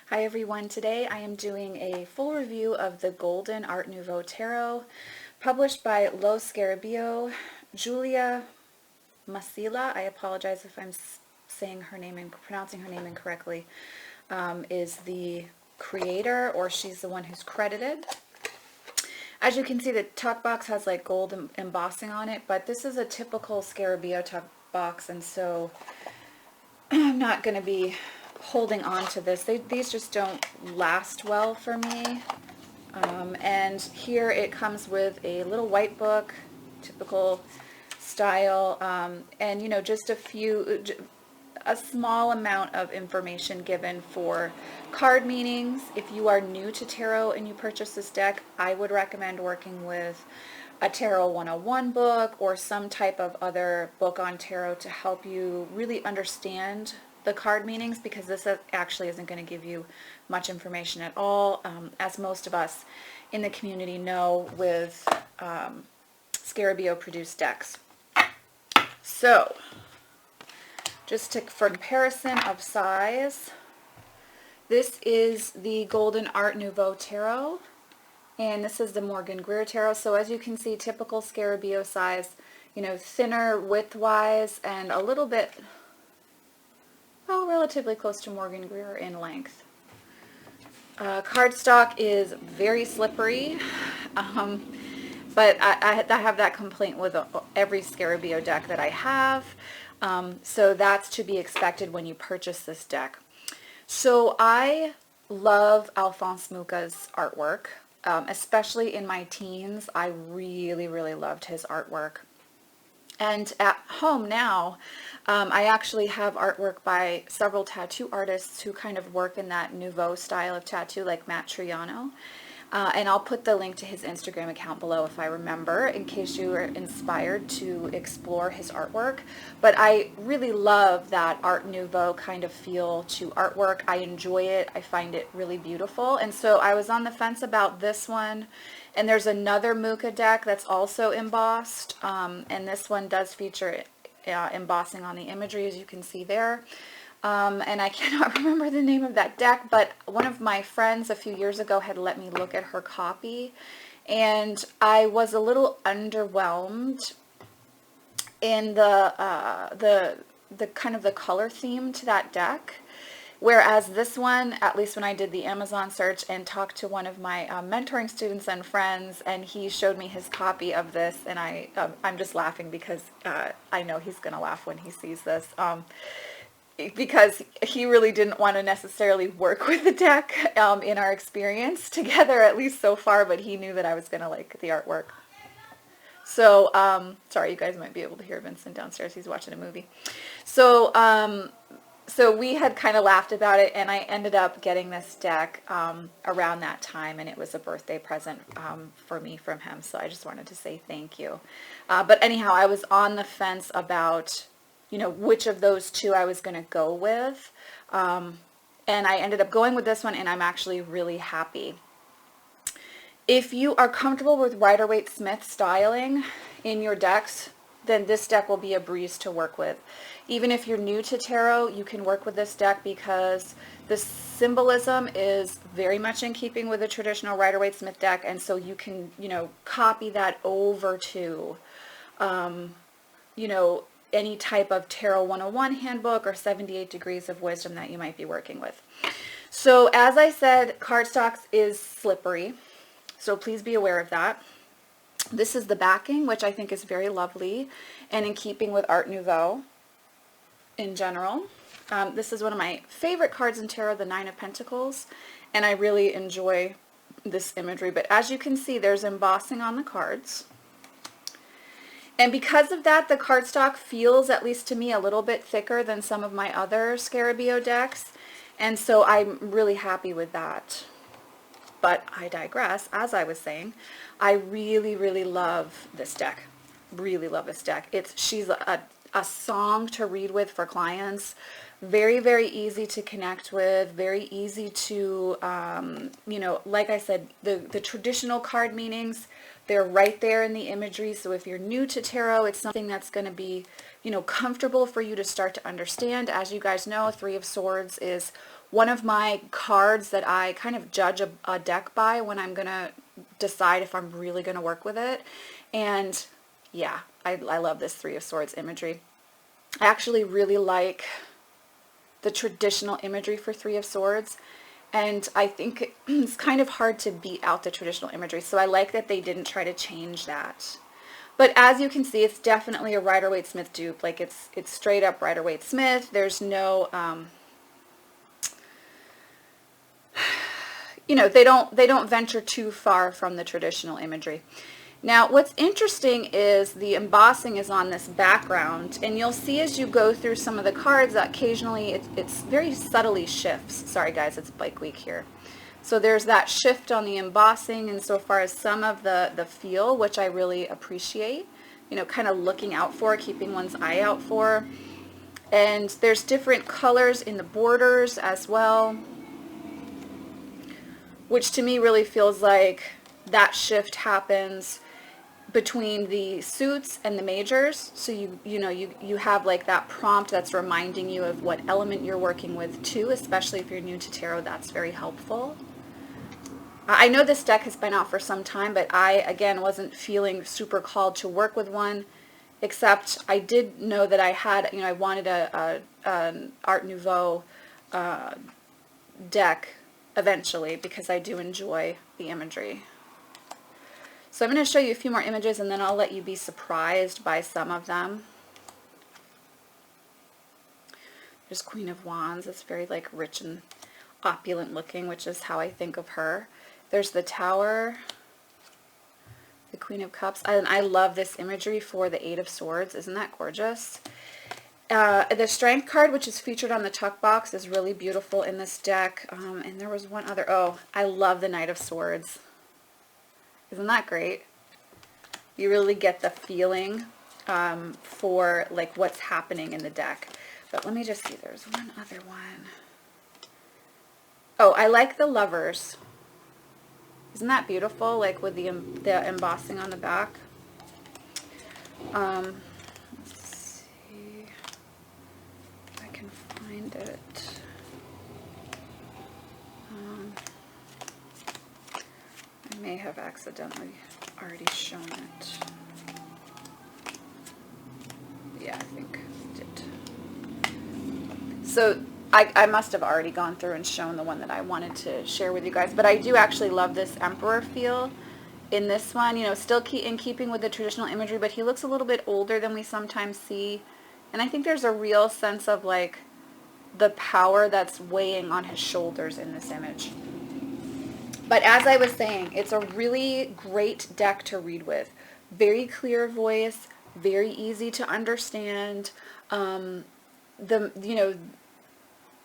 Hi everyone, today I am doing a full review of the Golden Art Nouveau Tarot, published by Lo Scarabeo. Julia Masila, I apologize if I'm saying her name and pronouncing her name incorrectly, is the creator, or she's the one who's credited. As you can see, the tuck box has like gold embossing on it, but this is a typical Scarabeo tuck box, and so I'm not going to be holding on to this. These just don't last well for me. And here it comes with a little white book, typical style, and just a small amount of information given for card meanings. If you are new to tarot and you purchase this deck, I would recommend working with a Tarot 101 book or some type of other book on tarot to help you really understand the card meanings, because this actually isn't going to give you much information at all, as most of us in the community know with Scarabeo produced decks. So just for comparison of size, this is the Golden Art Nouveau Tarot, and this is the Morgan Greer Tarot. So as you can see, typical Scarabeo size, thinner width-wise and a little bit, well, relatively close to Morgan Greer in length. Cardstock is very slippery, but I have that complaint with every Scarabeo deck that I have, so that's to be expected when you purchase this deck. So I love Alphonse Mucha's artwork, especially in my teens. I really, really loved his artwork. And at home now, I actually have artwork by several tattoo artists who kind of work in that Nouveau style of tattoo, like Matt Truiano. And I'll put the link to his Instagram account below if I remember, in case you are inspired to explore his artwork. But I really love that Art Nouveau kind of feel to artwork. I enjoy it. I find it really beautiful. And so I was on the fence about this one. And there's another Mucha deck that's also embossed. And this one does feature embossing on the imagery, as you can see there. And I cannot remember the name of that deck, but one of my friends a few years ago had let me look at her copy, and I was a little underwhelmed in the kind of the color theme to that deck. Whereas this one, at least when I did the Amazon search and talked to one of my mentoring students and friends, and he showed me his copy of this, and I'm just laughing because I know he's going to laugh when he sees this. Because he really didn't want to necessarily work with the deck in our experience together, at least so far, but he knew that I was going to like the artwork. So, sorry, you guys might be able to hear Vincent downstairs. He's watching a movie. So, so we had kind of laughed about it, and I ended up getting this deck around that time, and it was a birthday present for me from him, so I just wanted to say thank you. But anyhow, I was on the fence about which of those two I was going to go with. And I ended up going with this one, and I'm actually really happy. If you are comfortable with Rider-Waite-Smith styling in your decks, then this deck will be a breeze to work with. Even if you're new to tarot, you can work with this deck because the symbolism is very much in keeping with the traditional Rider-Waite-Smith deck, and so you can, copy that over to, any type of Tarot 101 handbook or 78 Degrees of Wisdom that you might be working with. So as I said, cardstock is slippery, so please be aware of that. This is the backing, which I think is very lovely and in keeping with Art Nouveau in general. This is one of my favorite cards in tarot, the Nine of Pentacles, and I really enjoy this imagery. But as you can see, there's embossing on the cards. And because of that, the cardstock feels, at least to me, a little bit thicker than some of my other Scarabeo decks. And so I'm really happy with that. But I digress. As I was saying, I really, really love this deck. Really love this deck. She's a song to read with for clients. Very, very easy to connect with. Very easy to, like I said, the traditional card meanings, they're right there in the imagery. So if you're new to tarot, it's something that's going to be, comfortable for you to start to understand. As you guys know, Three of Swords is one of my cards that I kind of judge a deck by when I'm going to decide if I'm really going to work with it. And yeah, I love this Three of Swords imagery. I actually really like the traditional imagery for Three of Swords. And I think it's kind of hard to beat out the traditional imagery. So I like that they didn't try to change that. But as you can see, it's definitely a Rider-Waite-Smith dupe. Like it's straight up Rider-Waite-Smith. There's no, you know, they don't venture too far from the traditional imagery. Now, what's interesting is the embossing is on this background, and you'll see as you go through some of the cards that occasionally it's very subtly shifts. Sorry guys, it's Bike Week here. So there's that shift on the embossing insofar as some of the feel, which I really appreciate, you know, kind of looking out for, keeping one's eye out for. And there's different colors in the borders as well, which to me really feels like that shift happens between the suits and the majors. So you have like that prompt that's reminding you of what element you're working with too, especially if you're new to tarot. That's very helpful. I know this deck has been out for some time, but I again wasn't feeling super called to work with one, except I did know that I had, you know, I wanted an Art Nouveau deck eventually because I do enjoy the imagery. So I'm going to show you a few more images and then I'll let you be surprised by some of them. There's Queen of Wands. It's very like rich and opulent looking, which is how I think of her. There's the Tower, the Queen of Cups. And I love this imagery for the Eight of Swords. Isn't that gorgeous? The Strength card, which is featured on the tuck box, is really beautiful in this deck. And there was one other. Oh, I love the Knight of Swords. Isn't that great? You really get the feeling for like what's happening in the deck. But let me just see, there's one other one. Oh, I like the Lovers. Isn't that beautiful? Like with the embossing on the back. Let's see if I can find it. I may have accidentally already shown it. Yeah, I think I did. So I must have already gone through and shown the one that I wanted to share with you guys, but I do actually love this Emperor feel in this one, you know, still in keeping with the traditional imagery, but he looks a little bit older than we sometimes see, and I think there's a real sense of like the power that's weighing on his shoulders in this image. But as I was saying, it's a really great deck to read with. Very clear voice, very easy to understand.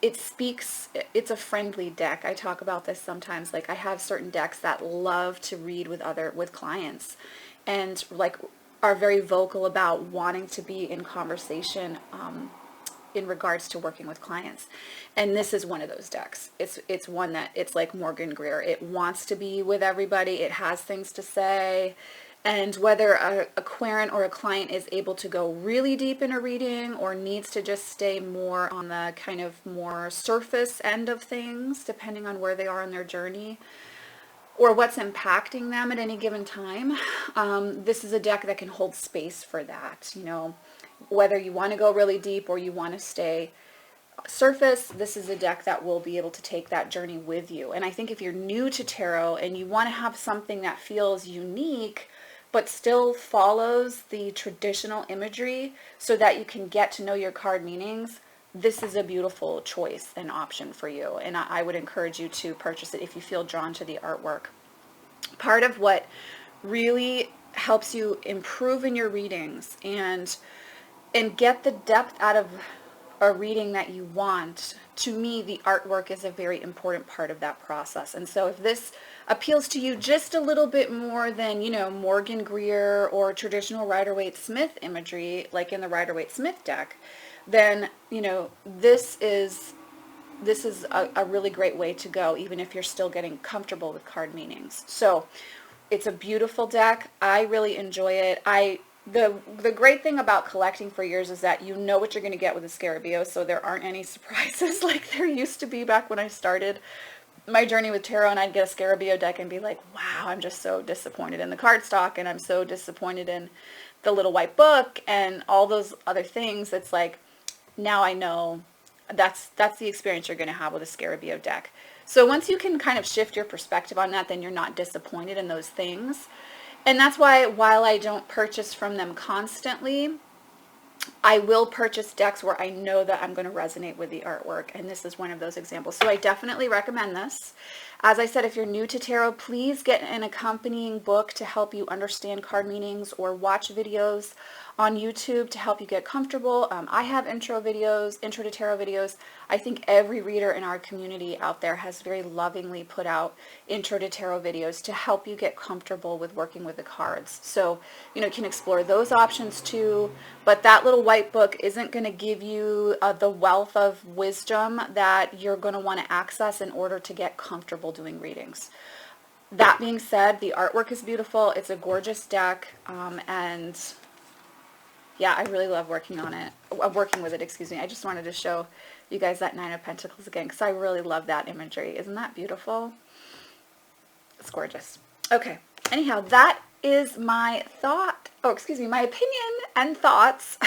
It speaks, it's a friendly deck. I talk about this sometimes. Like I have certain decks that love to read with clients and like are very vocal about wanting to be in conversation in regards to working with clients. And this is one of those decks. It's one that it's like Morgan Greer. It wants to be with everybody. It has things to say. And whether a querent or a client is able to go really deep in a reading or needs to just stay more on the kind of more surface end of things, depending on where they are in their journey or what's impacting them at any given time, this is a deck that can hold space for that. You know, whether you want to go really deep or you want to stay surface, this is a deck that will be able to take that journey with you. And I think if you're new to tarot and you want to have something that feels unique but still follows the traditional imagery so that you can get to know your card meanings, this is a beautiful choice and option for you. And I would encourage you to purchase it if you feel drawn to the artwork. Part of what really helps you improve in your readings and get the depth out of a reading that you want, to me, the artwork is a very important part of that process. And so if this appeals to you just a little bit more than, you know, Morgan Greer or traditional Rider-Waite-Smith imagery, like in the Rider-Waite-Smith deck, then, you know, this is a really great way to go, even if you're still getting comfortable with card meanings. So it's a beautiful deck. I really enjoy it. I the great thing about collecting for years is that you know what you're going to get with a Scarabeo, so there aren't any surprises like there used to be back when I started my journey with tarot, and I'd get a Scarabeo deck and be like, wow, I'm just so disappointed in the cardstock, and I'm so disappointed in the little white book and all those other things. It's like, now I know that's the experience you're going to have with a Scarabeo deck. So once you can kind of shift your perspective on that, then you're not disappointed in those things. And that's why, while I don't purchase from them constantly, I will purchase decks where I know that I'm going to resonate with the artwork, and this is one of those examples. So I definitely recommend this. As I said, if you're new to tarot, please get an accompanying book to help you understand card meanings, or watch videos on YouTube to help you get comfortable. I have intro to tarot videos. I think every reader in our community out there has very lovingly put out intro to tarot videos to help you get comfortable with working with the cards. So, you can explore those options too, but that little white book isn't going to give you the wealth of wisdom that you're going to want to access in order to get comfortable doing readings. That being said, the artwork is beautiful. It's a gorgeous deck, and yeah, I really love working with it, excuse me. I just wanted to show you guys that Nine of Pentacles again, because I really love that imagery. Isn't that beautiful? It's gorgeous. Okay, anyhow, that is my my opinion and thoughts,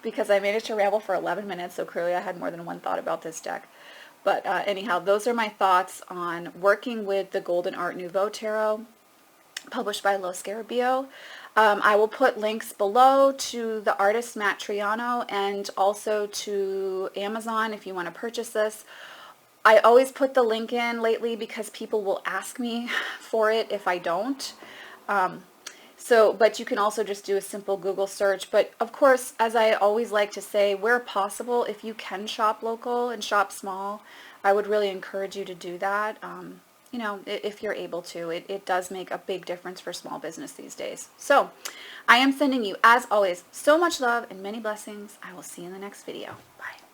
because I managed to ramble for 11 minutes, so clearly I had more than one thought about this deck. But anyhow, those are my thoughts on working with the Golden Art Nouveau Tarot, published by Lo Scarabeo. I will put links below to the artist Matt Truiano, and also to Amazon if you want to purchase this. I always put the link in lately because people will ask me for it if I don't. But you can also just do a simple Google search. But of course, as I always like to say, where possible, if you can shop local and shop small, I would really encourage you to do that. If you're able to. It does make a big difference for small business these days. So I am sending you, as always, so much love and many blessings. I will see you in the next video. Bye.